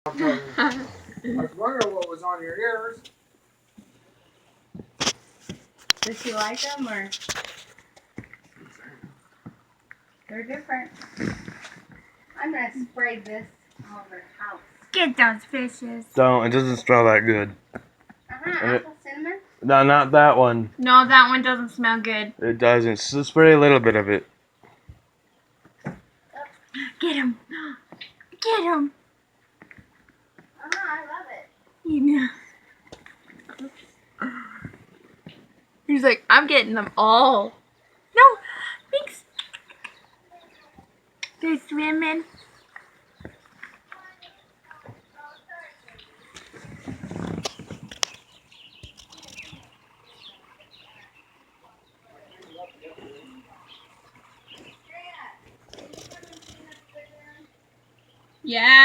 I was wondering what was on your ears. Does she like them or? They're different. I'm gonna spray this all over the house. Get those fishes. Don't. It doesn't smell that good. Apple cinnamon? No, not that one. No, that one doesn't smell good. It doesn't. Just spray a little bit of it. Get him. Get him. I love it. You know. He's like, I'm getting them all. No, thanks. They're swimming. Yeah.